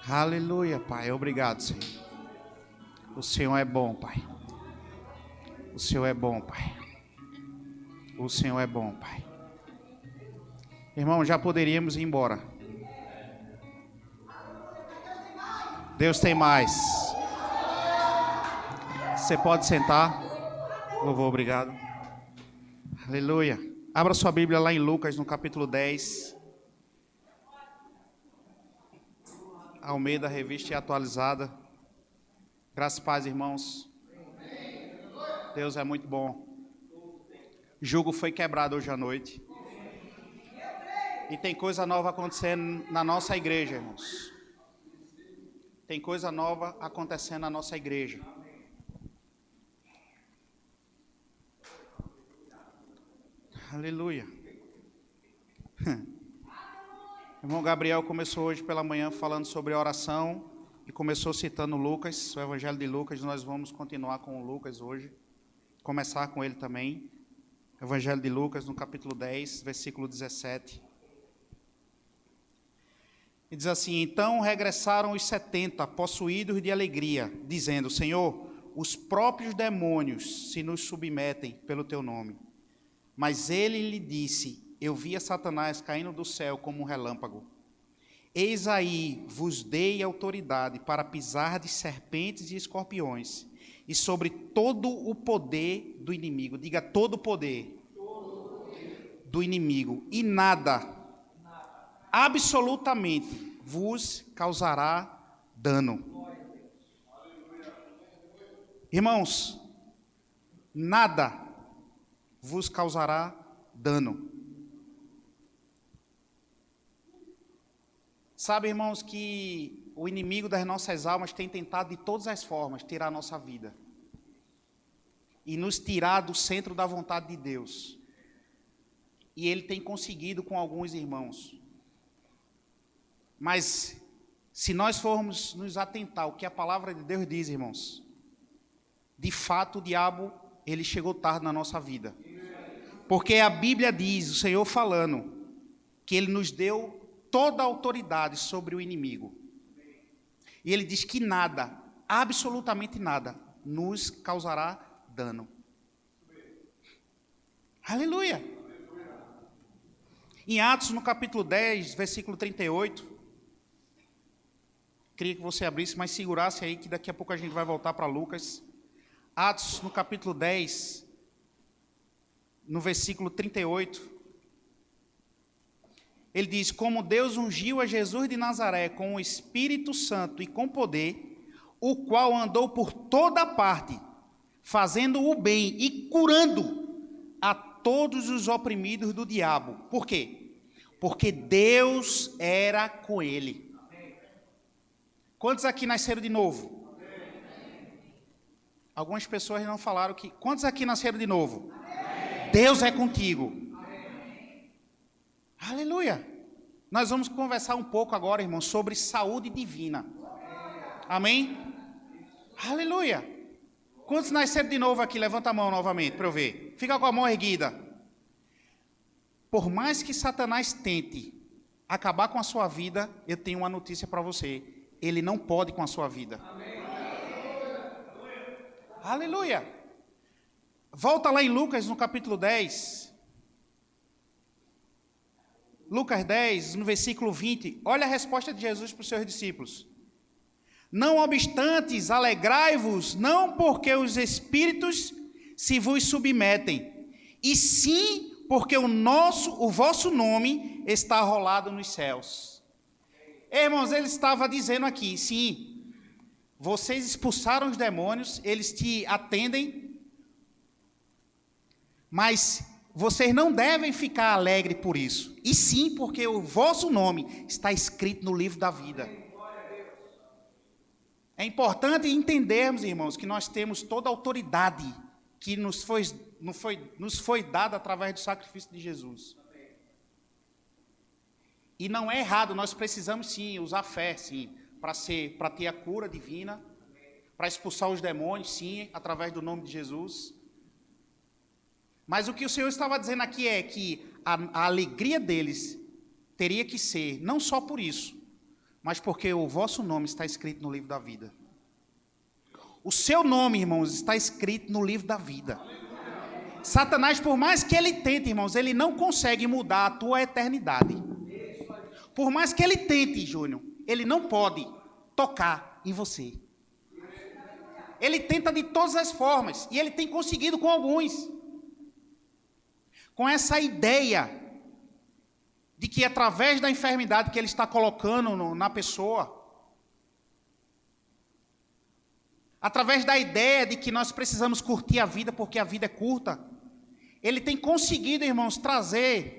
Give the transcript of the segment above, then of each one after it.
Aleluia, Pai. Obrigado, Senhor. O Senhor é bom, Pai. O Senhor é bom, Pai. O Senhor é bom, Pai. Irmão, já poderíamos ir embora. Deus tem mais. Você pode sentar. Louvor, obrigado. Aleluia. Abra sua Bíblia lá em Lucas, no capítulo 10. Almeida, revista e atualizada. Graças e paz, irmãos. Deus é muito bom. Jugo foi quebrado hoje à noite. E tem coisa nova acontecendo na nossa igreja, irmãos. Tem coisa nova acontecendo na nossa igreja. Aleluia. O irmão Gabriel começou hoje pela manhã falando sobre oração e começou citando Lucas, o Evangelho de Lucas. Nós vamos continuar com o Lucas hoje, começar com ele também. Evangelho de Lucas, no capítulo 10, versículo 17. E diz assim: então regressaram os 70, possuídos de alegria, dizendo: Senhor, os próprios demônios se nos submetem pelo teu nome. Mas ele lhe disse: eu via Satanás caindo do céu como um relâmpago. Eis aí vos dei autoridade para pisar de serpentes e escorpiões, e sobre todo o poder do inimigo. Diga: todo o poder do inimigo. E nada, absolutamente, vos causará dano. Irmãos, nada vos causará dano. Sabe, irmãos, que o inimigo das nossas almas tem tentado de todas as formas tirar a nossa vida e nos tirar do centro da vontade de Deus. E ele tem conseguido com alguns irmãos. Mas se nós formos nos atentar ao que a palavra de Deus diz, irmãos, de fato o diabo, ele chegou tarde na nossa vida. Porque a Bíblia diz, o Senhor falando, que ele nos deu toda a autoridade sobre o inimigo. E ele diz que nada, absolutamente nada, nos causará dano. Aleluia! Em Atos, no capítulo 10, versículo 38, queria que você abrisse, mas segurasse aí, que daqui a pouco a gente vai voltar para Lucas. Atos, no capítulo 10, no versículo 38, ele diz: como Deus ungiu a Jesus de Nazaré com o Espírito Santo e com poder, o qual andou por toda parte, fazendo o bem e curando a todos os oprimidos do diabo. Por quê? Porque Deus era com ele. Quantos aqui nasceram de novo? Algumas pessoas não falaram que... Quantos aqui nasceram de novo? Deus é contigo. Aleluia. Nós vamos conversar um pouco agora, irmãos, sobre saúde divina. Amém? Aleluia. Quantos nasceram de novo aqui? Levanta a mão novamente para eu ver. Fica com a mão erguida. Por mais que Satanás tente acabar com a sua vida, eu tenho uma notícia para você. Ele não pode com a sua vida. Amém. Aleluia. Volta lá em Lucas, no capítulo 10. Lucas 10, no versículo 20. Olha a resposta de Jesus para os seus discípulos. Não obstante, alegrai-vos, não porque os espíritos se vos submetem, e sim porque o vosso nome está arrolado nos céus. Irmãos, ele estava dizendo aqui, sim, vocês expulsaram os demônios, eles te atendem, mas vocês não devem ficar alegres por isso, e sim porque o vosso nome está escrito no livro da vida. É importante entendermos, irmãos, que nós temos toda a autoridade que nos foi dada através do sacrifício de Jesus. E não é errado, nós precisamos sim usar fé, sim, para ter a cura divina, para expulsar os demônios, sim, através do nome de Jesus. Mas o que o Senhor estava dizendo aqui é que a alegria deles teria que ser, não só por isso, mas porque o vosso nome está escrito no livro da vida. O seu nome, irmãos, está escrito no livro da vida. Satanás, por mais que ele tente, irmãos, ele não consegue mudar a tua eternidade. Por mais que ele tente, Júnior, ele não pode tocar em você. Ele tenta de todas as formas, e ele tem conseguido com alguns. Com essa ideia de que através da enfermidade que ele está colocando na pessoa, através da ideia de que nós precisamos curtir a vida porque a vida é curta, ele tem conseguido, irmãos, trazer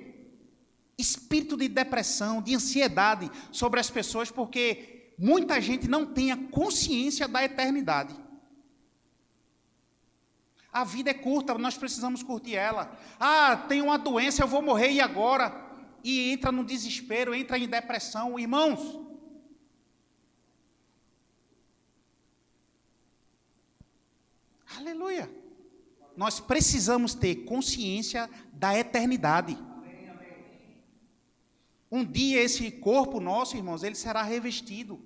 espírito de depressão, de ansiedade sobre as pessoas, porque muita gente não tem a consciência da eternidade. A vida é curta, nós precisamos curtir ela. Ah, tem uma doença, eu vou morrer, e agora? E entra no desespero, entra em depressão. Irmãos, aleluia. Nós precisamos ter consciência da eternidade. Um dia esse corpo nosso, irmãos, ele será revestido.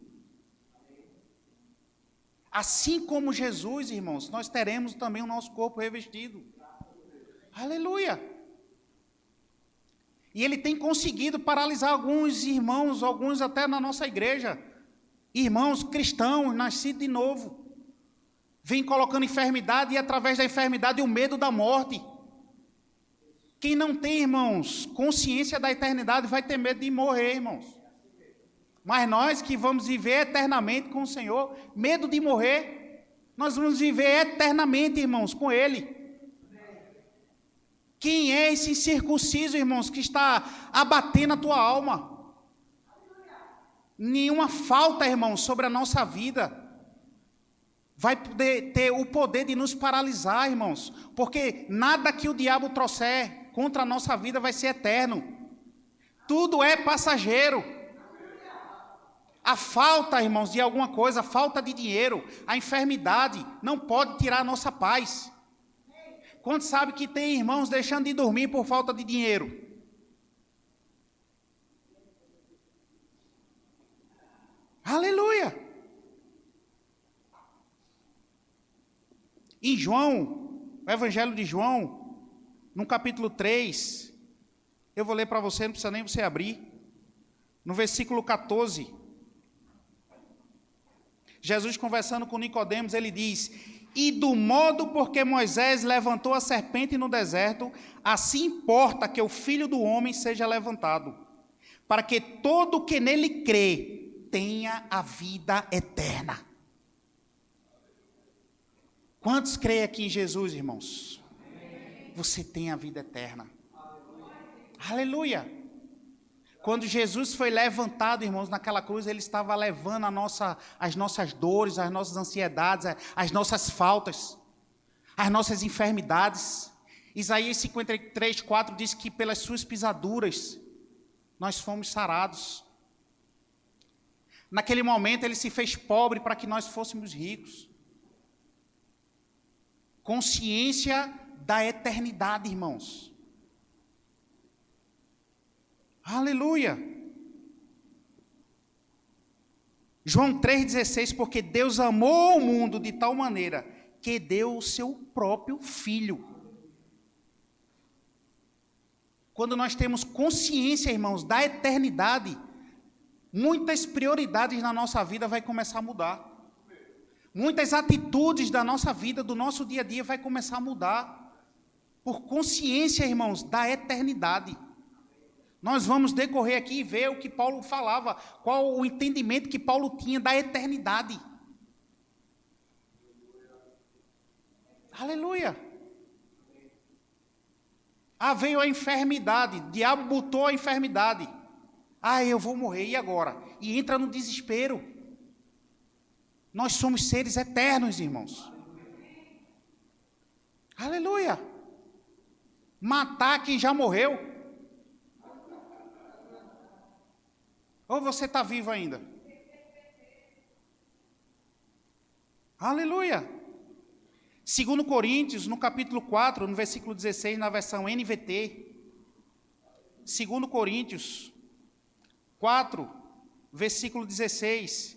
Assim como Jesus, irmãos, nós teremos também o nosso corpo revestido. Aleluia. E ele tem conseguido paralisar alguns irmãos, alguns até na nossa igreja. Irmãos cristãos, nascidos de novo. Vem colocando enfermidade e através da enfermidade o medo da morte. Quem não tem, irmãos, consciência da eternidade vai ter medo de morrer, irmãos. Mas nós que vamos viver eternamente com o Senhor, medo de morrer, nós vamos viver eternamente, irmãos, com Ele. Quem é esse incircunciso, irmãos, que está abatendo a tua alma? Nenhuma falta, irmãos, sobre a nossa vida vai poder ter o poder de nos paralisar, irmãos, porque nada que o diabo trouxer contra a nossa vida vai ser eterno. Tudo é passageiro. A falta, irmãos, de alguma coisa, a falta de dinheiro, a enfermidade, não pode tirar a nossa paz. Quando sabe que tem irmãos deixando de dormir por falta de dinheiro? Aleluia! Em João, o Evangelho de João, no capítulo 3, eu vou ler para você, não precisa nem você abrir, no versículo 14, Jesus conversando com Nicodemos, ele diz: e do modo porque Moisés levantou a serpente no deserto, assim importa que o Filho do Homem seja levantado, para que todo que nele crê tenha a vida eterna. Quantos creem aqui em Jesus, irmãos? Você tem a vida eterna. Aleluia. Quando Jesus foi levantado, irmãos, naquela cruz, ele estava levando as nossas dores, as nossas ansiedades, as nossas faltas, as nossas enfermidades. Isaías 53, 4 diz que pelas suas pisaduras nós fomos sarados. Naquele momento ele se fez pobre para que nós fôssemos ricos. Consciência da eternidade, irmãos. Aleluia. João 3,16, porque Deus amou o mundo de tal maneira que deu o seu próprio Filho. Quando nós temos consciência, irmãos, da eternidade, muitas prioridades na nossa vida vai começar a mudar. Muitas atitudes da nossa vida, do nosso dia a dia, vai começar a mudar. Por consciência, irmãos, da eternidade. Nós vamos decorrer aqui e ver o que Paulo falava, qual o entendimento que Paulo tinha da eternidade. Aleluia. Ah, veio a enfermidade, o diabo botou a enfermidade. Ah, eu vou morrer, e agora? E entra no desespero. Nós somos seres eternos, irmãos. Aleluia. Matar quem já morreu. Ou você está vivo ainda? Aleluia. 2 Coríntios, no capítulo 4, no versículo 16, na versão NVT. 2 Coríntios 4, versículo 16.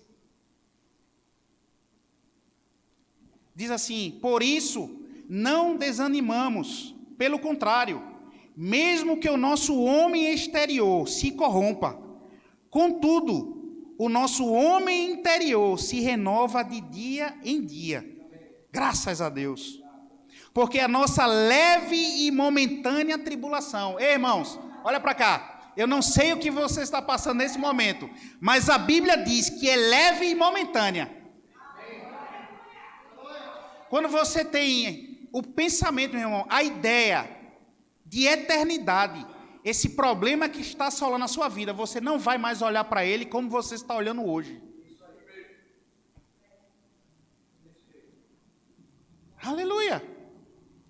Diz assim: por isso, não desanimamos, pelo contrário, mesmo que o nosso homem exterior se corrompa, contudo, o nosso homem interior se renova de dia em dia. Graças a Deus. Porque a nossa leve e momentânea tribulação. Ei, irmãos, olha para cá. Eu não sei o que você está passando nesse momento, mas a Bíblia diz que é leve e momentânea. Quando você tem o pensamento, meu irmão, a ideia de eternidade, esse problema que está assolando a sua vida, você não vai mais olhar para ele como você está olhando hoje. Aleluia!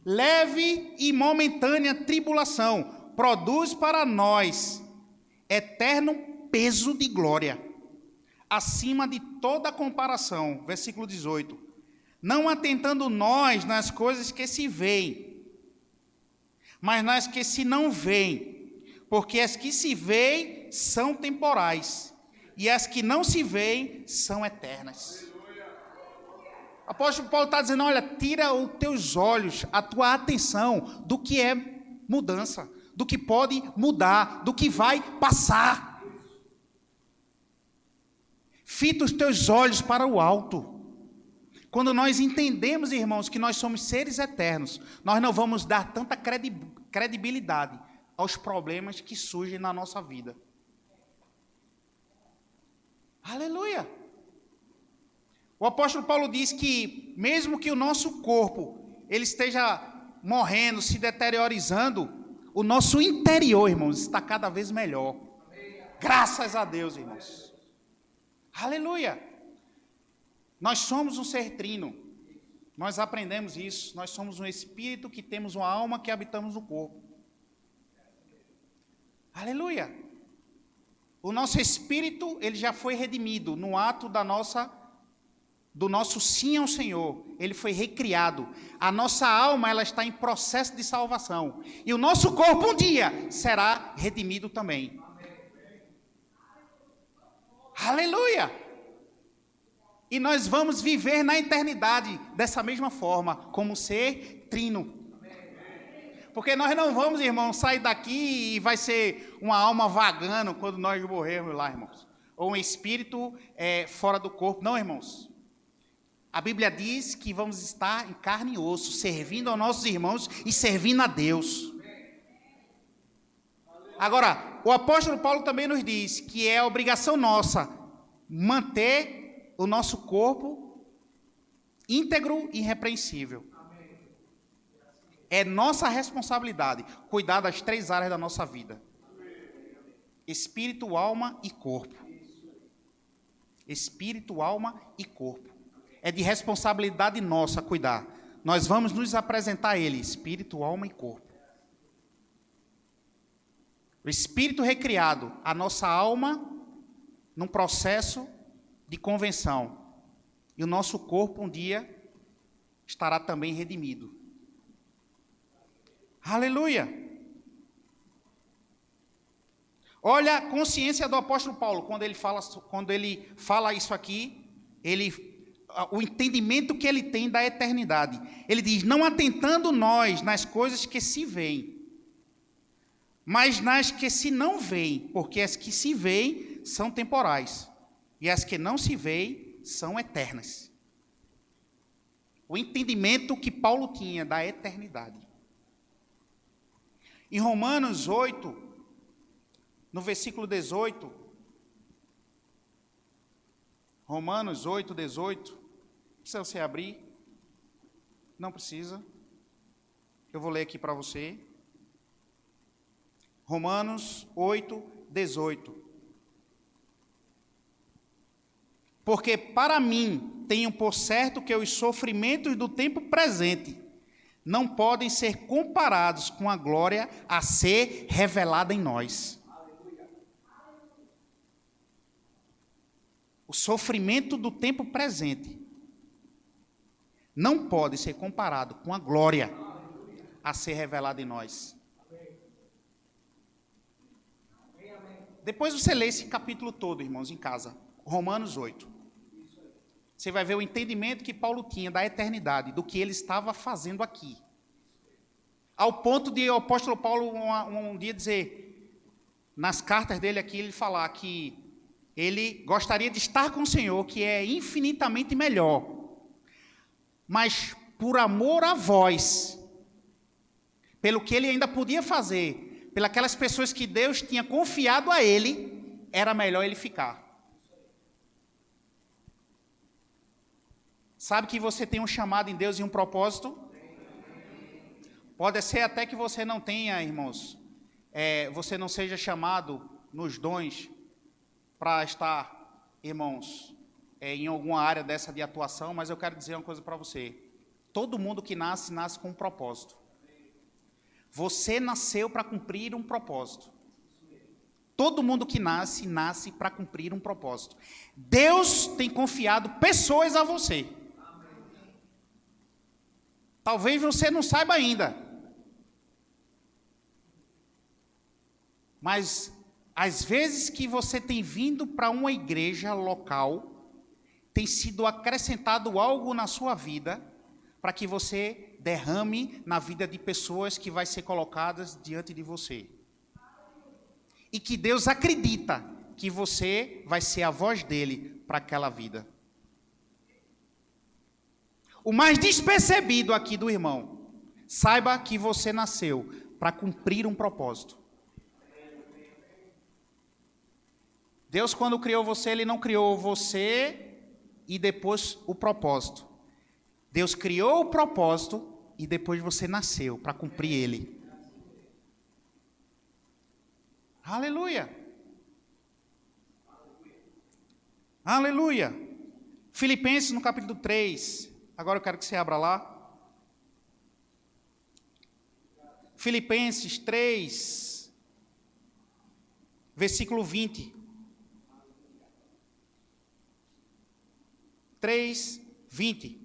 Leve e momentânea tribulação produz para nós eterno peso de glória, acima de toda comparação. Versículo 18. Não atentando nós nas coisas que se veem, mas nas que se não veem, porque as que se veem são temporais, e as que não se veem são eternas. O apóstolo Paulo está dizendo, olha, tira os teus olhos, a tua atenção do que é mudança, do que pode mudar, do que vai passar. Fita os teus olhos para o alto. Quando nós entendemos, irmãos, que nós somos seres eternos, nós não vamos dar tanta credibilidade aos problemas que surgem na nossa vida. Aleluia! O apóstolo Paulo diz que, mesmo que o nosso corpo ele esteja morrendo, se deteriorizando, o nosso interior, irmãos, está cada vez melhor. Graças a Deus, irmãos. Aleluia! Nós somos um ser trino. Nós aprendemos isso. Nós somos um espírito que temos uma alma que habitamos no corpo. Aleluia! O nosso espírito, ele já foi redimido no ato do nosso sim ao Senhor. Ele foi recriado. A nossa alma, ela está em processo de salvação. E o nosso corpo um dia será redimido também. Aleluia! E nós vamos viver na eternidade dessa mesma forma, como ser trino. Porque nós não vamos, irmãos, sair daqui e vai ser uma alma vagando quando nós morrermos lá, irmãos. Ou um espírito fora do corpo. Não, irmãos. A Bíblia diz que vamos estar em carne e osso, servindo aos nossos irmãos e servindo a Deus. Agora, o apóstolo Paulo também nos diz que é obrigação nossa manter o nosso corpo íntegro e irrepreensível. É nossa responsabilidade cuidar das 3 áreas da nossa vida: espírito, alma e corpo. Espírito, alma e corpo. É de responsabilidade nossa cuidar. Nós vamos nos apresentar a Ele, espírito, alma e corpo. O espírito recriado, a nossa alma, num processo de convenção. E o nosso corpo um dia estará também redimido. Aleluia! Olha a consciência do apóstolo Paulo, quando ele fala isso aqui, o entendimento que ele tem da eternidade. Ele diz, não atentando nós nas coisas que se veem, mas nas que se não veem, porque as que se veem são temporais, e as que não se veem são eternas. O entendimento que Paulo tinha da eternidade. Em Romanos 8, no versículo 18, Romanos 8, 18, precisa você abrir? Não precisa. Eu vou ler aqui para você. Romanos 8, 18. Porque para mim tenho por certo que os sofrimentos do tempo presente não podem ser comparados com a glória a ser revelada em nós. O sofrimento do tempo presente não pode ser comparado com a glória a ser revelada em nós. Depois você lê esse capítulo todo, irmãos, em casa. Romanos 8. Você vai ver o entendimento que Paulo tinha da eternidade, do que ele estava fazendo aqui. Ao ponto de o apóstolo Paulo um dia dizer, nas cartas dele aqui, ele falar que ele gostaria de estar com o Senhor, que é infinitamente melhor. Mas por amor a vós, pelo que ele ainda podia fazer, pelas pessoas que Deus tinha confiado a ele, era melhor ele ficar. Sabe que você tem um chamado em Deus e um propósito? Pode ser até que você não tenha, irmãos, você não seja chamado nos dons para estar, irmãos, em alguma área dessa de atuação, mas eu quero dizer uma coisa para você. Todo mundo que nasce, nasce com um propósito. Você nasceu para cumprir um propósito. Todo mundo que nasce, nasce para cumprir um propósito. Deus tem confiado pessoas a você. Talvez você não saiba ainda. Mas, às vezes que você tem vindo para uma igreja local, tem sido acrescentado algo na sua vida, para que você derrame na vida de pessoas que vai ser colocadas diante de você. E que Deus acredita que você vai ser a voz dele para aquela vida. O mais despercebido aqui do irmão, saiba que você nasceu para cumprir um propósito. Deus, quando criou você, ele não criou você e depois o propósito. Deus criou o propósito e depois você nasceu para cumprir ele. Aleluia! Aleluia! Filipenses no capítulo 3. Agora eu quero que você abra lá. Filipenses 3, versículo 20. 3, 20.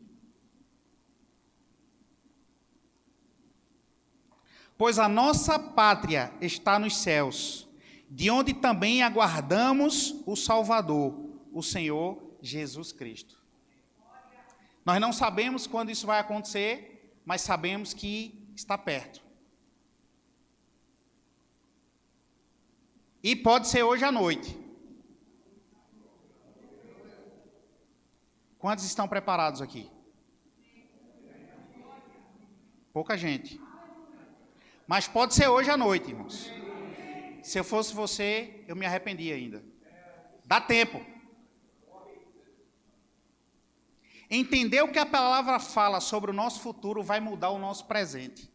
Pois a nossa pátria está nos céus, de onde também aguardamos o Salvador, o Senhor Jesus Cristo. Nós não sabemos quando isso vai acontecer, mas sabemos que está perto. E pode ser hoje à noite. Quantos estão preparados aqui? Pouca gente. Mas pode ser hoje à noite, irmãos. Se eu fosse você, eu me arrependi ainda. Dá tempo. Entender o que a palavra fala sobre o nosso futuro vai mudar o nosso presente.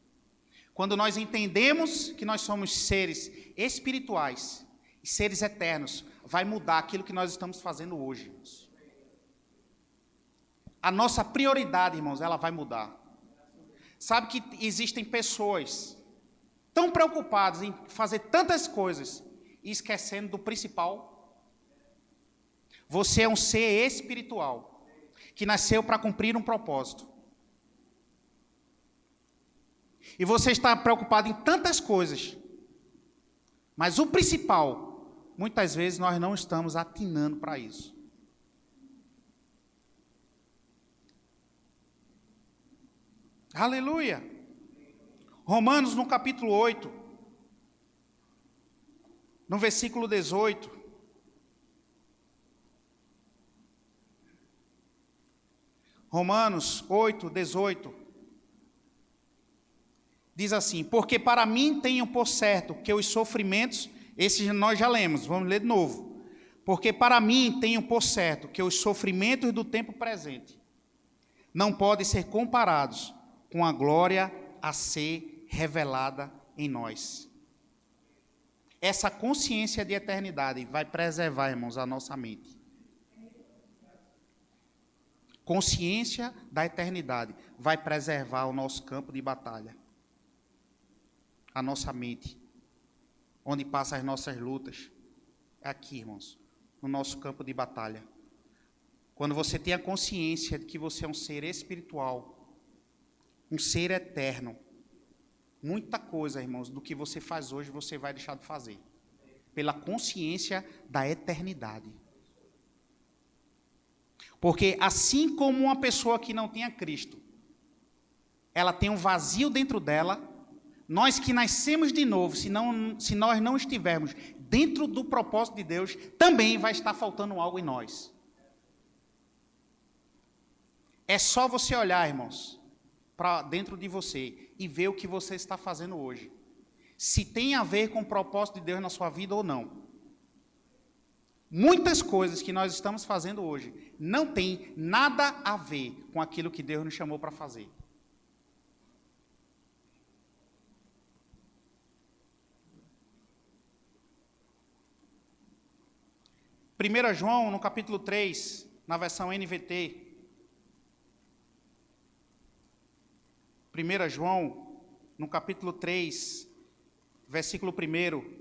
Quando nós entendemos que nós somos seres espirituais, seres eternos, vai mudar aquilo que nós estamos fazendo hoje, irmãos. A nossa prioridade, irmãos, ela vai mudar. Sabe que existem pessoas tão preocupadas em fazer tantas coisas e esquecendo do principal? Você é um ser espiritual que nasceu para cumprir um propósito. E você está preocupado em tantas coisas, mas o principal, muitas vezes nós não estamos atinando para isso. Aleluia! Romanos no capítulo 8, no versículo 18. Romanos 8, 18. Diz assim: porque para mim tenho por certo que os sofrimentos, esses nós já lemos, vamos ler de novo. Porque para mim tenho por certo que os sofrimentos do tempo presente não podem ser comparados com a glória a ser revelada em nós. Essa consciência de eternidade vai preservar, irmãos, a nossa mente. Consciência da eternidade vai preservar o nosso campo de batalha. A nossa mente, onde passam as nossas lutas, é aqui, irmãos, no nosso campo de batalha. Quando você tem a consciência de que você é um ser espiritual, um ser eterno, muita coisa, irmãos, do que você faz hoje, você vai deixar de fazer. pela consciência da eternidade. Porque assim como uma pessoa que não tem a Cristo, ela tem um vazio dentro dela, nós que nascemos de novo, se nós não estivermos dentro do propósito de Deus, também vai estar faltando algo em nós. É só você olhar, irmãos, para dentro de você e ver o que você está fazendo hoje. Se tem a ver com o propósito de Deus na sua vida ou não. Muitas coisas que nós estamos fazendo hoje não tem nada a ver com aquilo que Deus nos chamou para fazer. Primeira João, no capítulo 3, na versão NVT. 1 João, no capítulo 3, versículo 1.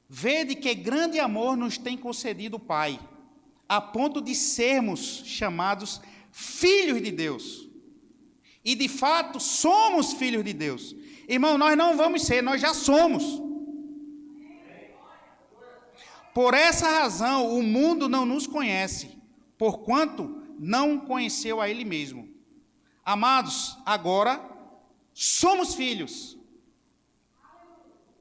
Vede que grande amor nos tem concedido o Pai, a ponto de sermos chamados filhos de Deus. E de fato somos filhos de Deus. Irmão, nós não vamos ser, nós já somos. Por essa razão o mundo não nos conhece, porquanto não conheceu a Ele mesmo. Amados, agora somos filhos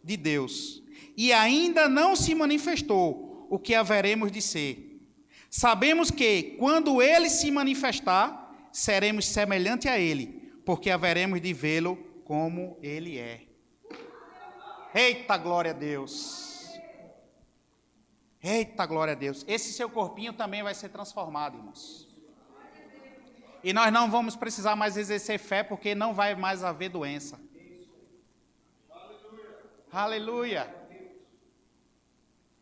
de Deus. E ainda não se manifestou o que haveremos de ser. Sabemos que, quando Ele se manifestar, seremos semelhantes a Ele, porque haveremos de vê-lo como Ele é. Eita, glória a Deus! Eita, glória a Deus! Esse seu corpinho também vai ser transformado, irmãos. E nós não vamos precisar mais exercer fé, porque não vai mais haver doença. Aleluia!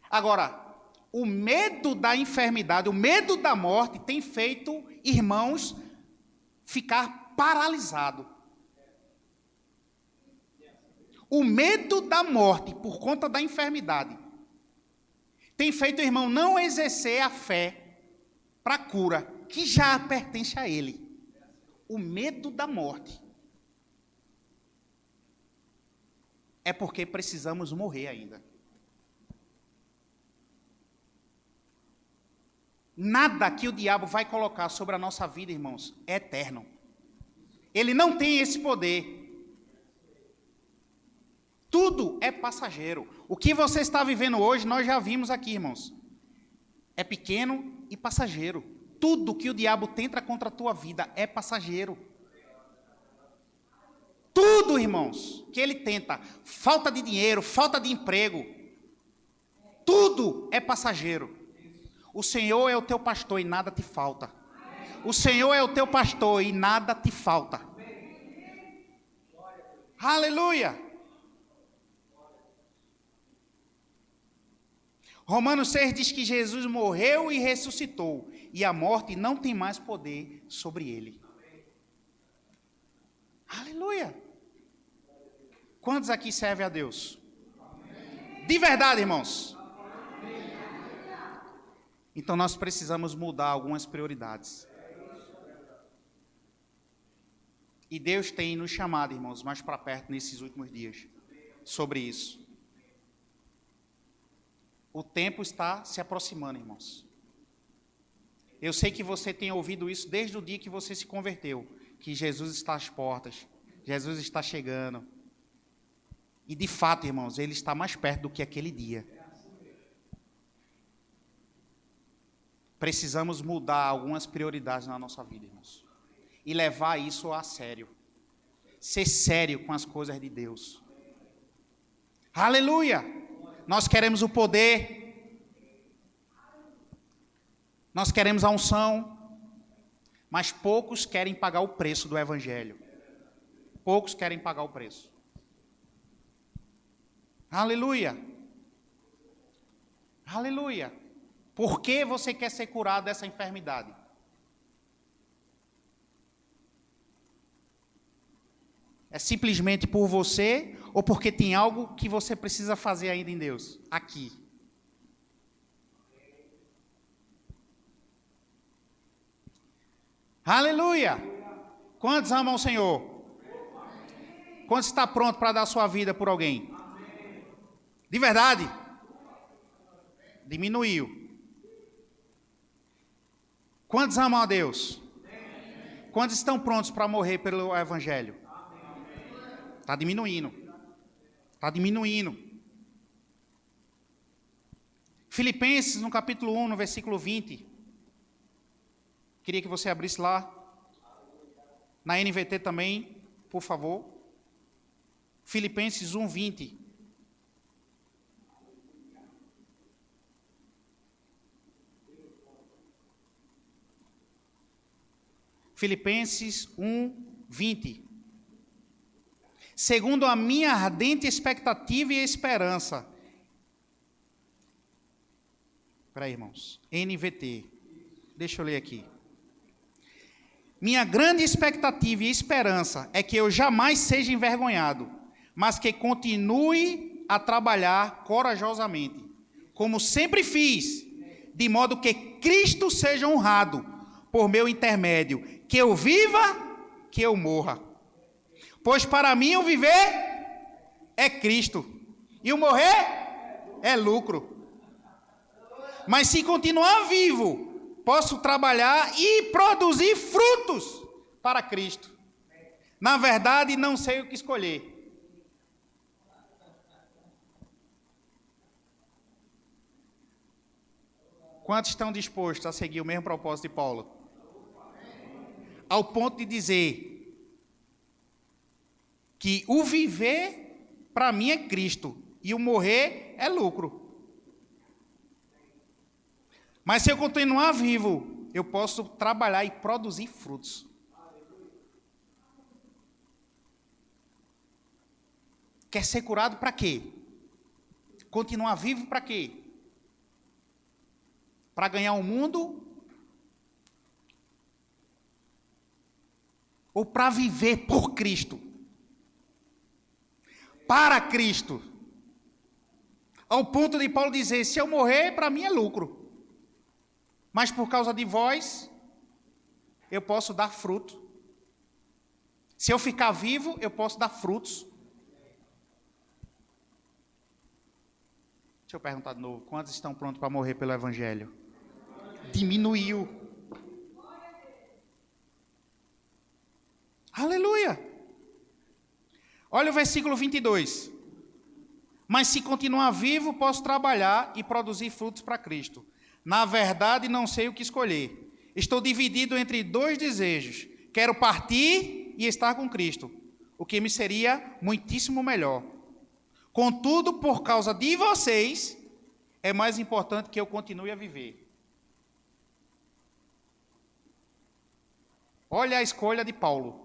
Agora, o medo da enfermidade, o medo da morte tem feito irmãos ficar paralisados. O medo da morte por conta da enfermidade tem feito o irmão não exercer a fé para a cura, que já pertence a ele. O medo da morte é porque precisamos morrer ainda. Nada que o diabo vai colocar sobre a nossa vida, irmãos, é eterno. Ele não tem esse poder. Tudo é passageiro. O que você está vivendo hoje, nós já vimos aqui, irmãos. É pequeno e passageiro. Tudo que o diabo tenta contra a tua vida é passageiro. Tudo, irmãos, que ele tenta. Falta de dinheiro, falta de emprego. Tudo é passageiro. O Senhor é o teu pastor e nada te falta. O Senhor é o teu pastor e nada te falta. Aleluia! Romanos 6 diz que Jesus morreu e ressuscitou, e a morte não tem mais poder sobre ele. Aleluia! Quantos aqui servem a Deus? De verdade, irmãos. Então nós precisamos mudar algumas prioridades. E Deus tem nos chamado, irmãos, mais para perto nesses últimos dias, sobre isso. O tempo está se aproximando, irmãos. Eu sei que você tem ouvido isso desde o dia que você se converteu, que Jesus está às portas, Jesus está chegando. E de fato, irmãos, Ele está mais perto do que aquele dia. Precisamos mudar algumas prioridades na nossa vida, irmãos. E levar isso a sério. Ser sério com as coisas de Deus. Aleluia! Nós queremos o poder. Nós queremos a unção. Mas poucos querem pagar o preço do Evangelho. Poucos querem pagar o preço. Aleluia! Aleluia! Por que você quer ser curado dessa enfermidade? É simplesmente por você ou porque tem algo que você precisa fazer ainda em Deus? Aqui. Aleluia! Quantos amam o Senhor? Quantos está pronto para dar sua vida por alguém? De verdade. Diminuiu. Quantos amam a Deus? Quantos estão prontos para morrer pelo Evangelho? Está diminuindo. Está diminuindo. Filipenses, no capítulo 1, no versículo 20. Queria que você abrisse lá. Na NVT também, por favor. Filipenses 1, 20. Filipenses 1, 20. Segundo a minha ardente expectativa e esperança. Espera aí, irmãos. NVT. Deixa eu ler aqui. Minha grande expectativa e esperança é que eu jamais seja envergonhado, mas que continue a trabalhar corajosamente, como sempre fiz, de modo que Cristo seja honrado por meu intermédio, que eu viva, que eu morra. Pois para mim o viver é Cristo, e o morrer é lucro. Mas se continuar vivo, posso trabalhar e produzir frutos para Cristo. Na verdade, não sei o que escolher. Quantos estão dispostos a seguir o mesmo propósito de Paulo? Ao ponto de dizer que o viver para mim é Cristo e o morrer é lucro. Mas se eu continuar vivo, eu posso trabalhar e produzir frutos. Quer ser curado para quê? Continuar vivo para quê? Para ganhar o mundo? Ou para viver por Cristo? Para Cristo. Ao ponto de Paulo dizer, se eu morrer, para mim é lucro. Mas por causa de vós, eu posso dar fruto. Se eu ficar vivo, eu posso dar frutos. Deixa eu perguntar de novo, quantos estão prontos para morrer pelo Evangelho? Diminuiu. Aleluia. Olha o versículo 22. Mas se continuar vivo, posso trabalhar e produzir frutos para Cristo. Na verdade, não sei o que escolher. Estou dividido entre dois desejos. Quero partir e estar com Cristo, o que me seria muitíssimo melhor. Contudo, por causa de vocês, é mais importante que eu continue a viver. Olha a escolha de Paulo.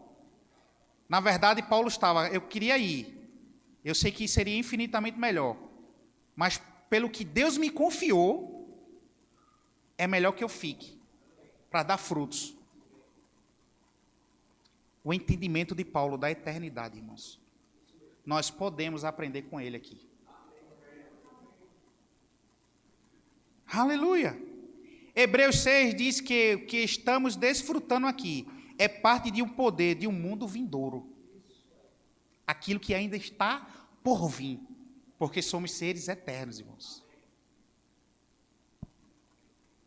Na verdade, Paulo estava, eu queria ir. Eu sei que seria infinitamente melhor. Mas pelo que Deus me confiou, é melhor que eu fique, para dar frutos. O entendimento de Paulo da eternidade, irmãos. Nós podemos aprender com ele aqui. Aleluia. Hebreus 6 diz que o que estamos desfrutando aqui é parte de um poder, de um mundo vindouro. Aquilo que ainda está por vir, porque somos seres eternos, irmãos.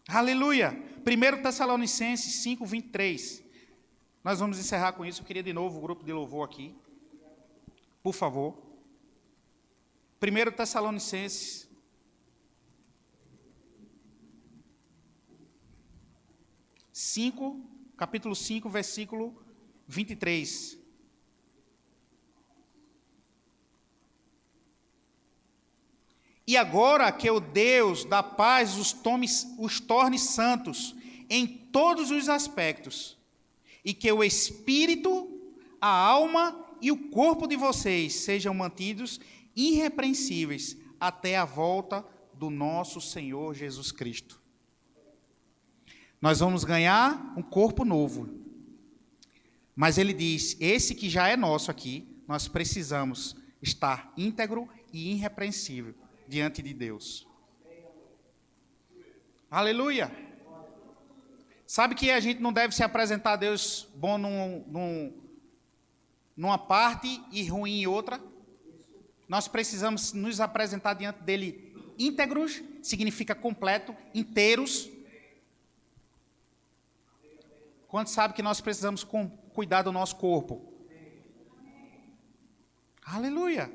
Aleluia. 1 Tessalonicenses 5, 23. Nós vamos encerrar com isso. Eu queria de novo o grupo de louvor aqui. Por favor. 1 Tessalonicenses. Capítulo 5, versículo 23. E agora que o Deus da paz os torne santos em todos os aspectos, e que o espírito, a alma e o corpo de vocês sejam mantidos irrepreensíveis até a volta do nosso Senhor Jesus Cristo. Nós vamos ganhar um corpo novo. Mas ele diz, esse que já é nosso aqui, nós precisamos estar íntegro e irrepreensível diante de Deus. Aleluia! Sabe que a gente não deve se apresentar a Deus bom numa parte e ruim em outra? nós precisamos nos apresentar diante dele íntegros, significa completo, inteiros. Quantos sabem que nós precisamos cuidar do nosso corpo? Aleluia!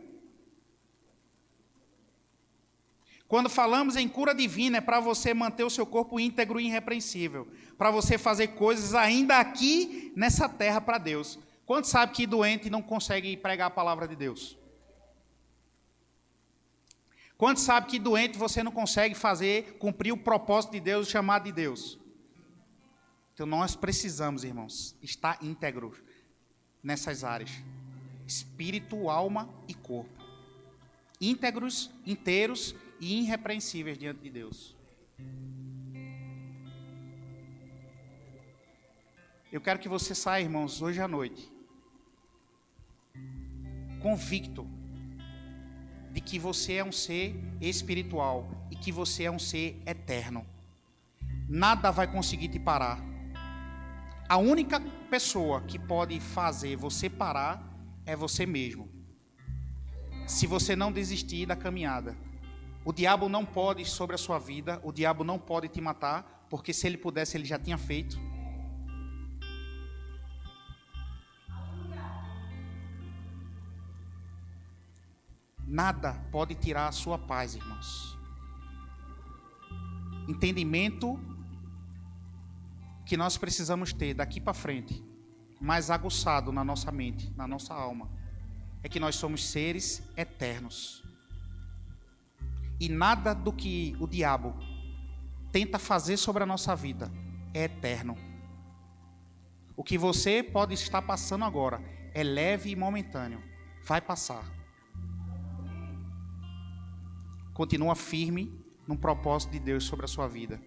Quando falamos em cura divina, é para você manter o seu corpo íntegro e irrepreensível, para você fazer coisas ainda aqui nessa terra para Deus. Quantos sabem que doente não consegue pregar a palavra de Deus? Quantos sabem que doente você não consegue cumprir o propósito de Deus, o chamado de Deus? Então nós precisamos, irmãos, estar íntegros nessas áreas: espírito, alma e corpo. Íntegros, inteiros e irrepreensíveis diante de Deus. Eu quero que você saia, irmãos, hoje à noite, convicto de que você é um ser espiritual e que você é um ser eterno. Nada vai conseguir te parar. A única pessoa que pode fazer você parar é você mesmo. Se você não desistir da caminhada. O diabo não pode sobre a sua vida, o diabo não pode te matar, porque se ele pudesse, ele já tinha feito. Nada pode tirar a sua paz, irmãos. Entendimento que nós precisamos ter daqui para frente, mais aguçado na nossa mente, na nossa alma, é que nós somos seres eternos. E nada do que o diabo tenta fazer sobre a nossa vida é eterno. O que você pode estar passando agora é leve e momentâneo. Vai passar. Continua firme no propósito de Deus sobre a sua vida,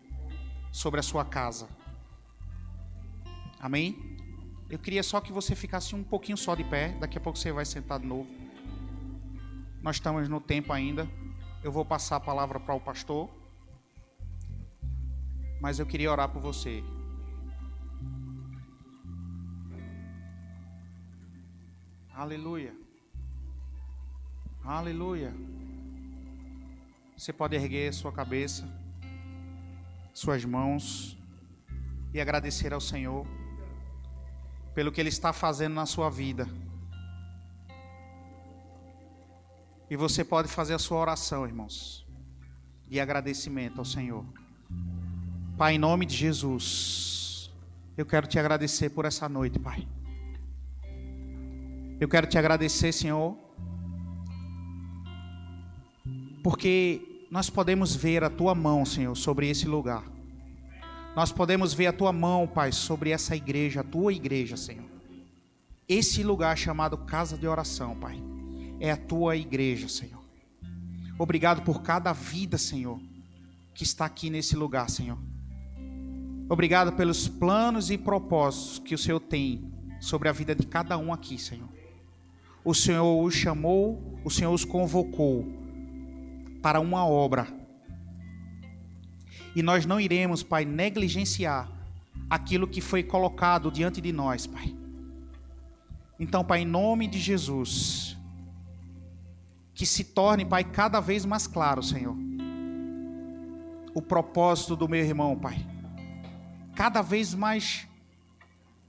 sobre a sua casa. Amém? Eu queria só que você ficasse um pouquinho só de pé. Daqui a pouco você vai sentar de novo. Nós estamos no tempo ainda. Eu vou passar a palavra para o pastor, mas eu queria orar por você. Aleluia. Aleluia. Você pode erguer sua cabeça, suas mãos e agradecer ao Senhor pelo que Ele está fazendo na sua vida. E você pode fazer a sua oração, irmãos, de agradecimento ao Senhor. Pai, em nome de Jesus, eu quero te agradecer por essa noite, Pai. Eu quero te agradecer, Senhor, porque nós podemos ver a Tua mão, Senhor, sobre esse lugar. Nós podemos ver a Tua mão, Pai, sobre essa igreja, a Tua igreja, Senhor. Esse lugar chamado casa de oração, Pai, é a Tua igreja, Senhor. Obrigado por cada vida, Senhor, que está aqui nesse lugar, Senhor. Obrigado pelos planos e propósitos que o Senhor tem sobre a vida de cada um aqui, Senhor. O Senhor os chamou, o Senhor os convocou para uma obra. E nós não iremos, Pai, negligenciar aquilo que foi colocado diante de nós, Pai. Então, Pai, em nome de Jesus, que se torne, Pai, cada vez mais claro, Senhor, o propósito do meu irmão, Pai. Cada vez mais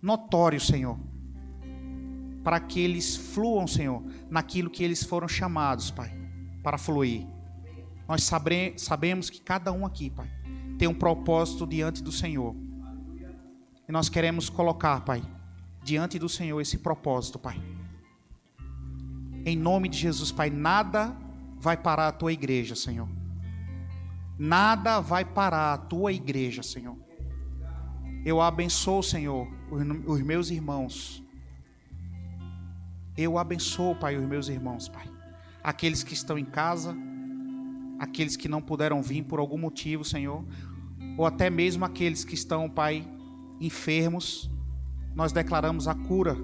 notório, Senhor, para que eles fluam, Senhor, naquilo que eles foram chamados, Pai, para fluir. Nós sabemos que cada um aqui, Pai, tem um propósito diante do Senhor. E nós queremos colocar, Pai, diante do Senhor esse propósito, Pai. Em nome de Jesus, Pai, nada vai parar a Tua igreja, Senhor. Nada vai parar a Tua igreja, Senhor. Eu abençoo, Senhor, os meus irmãos. Eu abençoo, Pai, os meus irmãos, Pai. Aqueles que estão em casa, aqueles que não puderam vir por algum motivo, Senhor, ou até mesmo aqueles que estão, Pai, enfermos. Nós declaramos a cura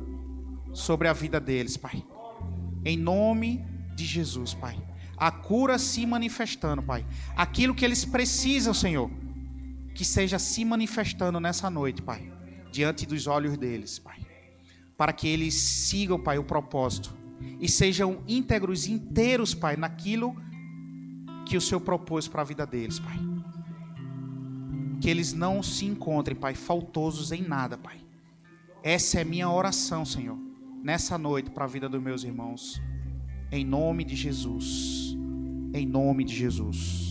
sobre a vida deles, Pai. Em nome de Jesus, Pai. A cura se manifestando, Pai. Aquilo que eles precisam, Senhor, que seja se manifestando nessa noite, Pai, diante dos olhos deles, Pai. Para que eles sigam, Pai, o propósito e sejam íntegros, inteiros, Pai, naquilo que o Senhor propôs para a vida deles, Pai. Que eles não se encontrem, Pai, faltosos em nada, Pai. Essa é minha oração, Senhor, nessa noite para a vida dos meus irmãos. Em nome de Jesus. Em nome de Jesus.